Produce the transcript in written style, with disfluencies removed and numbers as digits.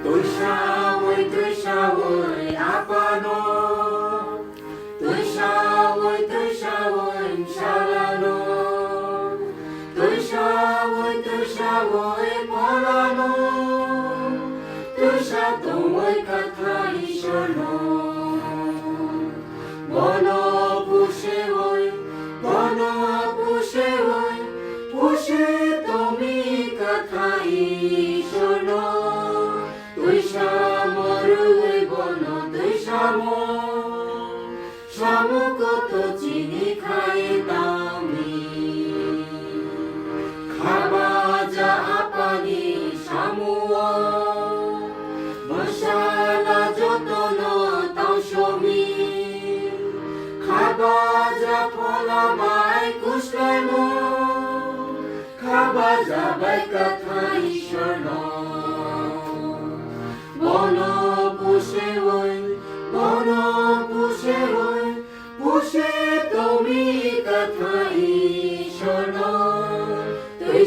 Tuj sawoi apano, tuj sawoi shalano, tuj sawoi polano, tuj sawoi katha ishono. Bono pushe hoi, pushe tomi katha ishono. Tuj samorui bono, tuj samo koto chini খাইতামি খাবাজা আপানি সামুয়া মশালা যতন তাওসমি খাবাজা ফলামাই কুশলাইমো খাবাজা by কথা ঈশ্বর Bono pushe hoi, pushe tomi katha ishono, tuj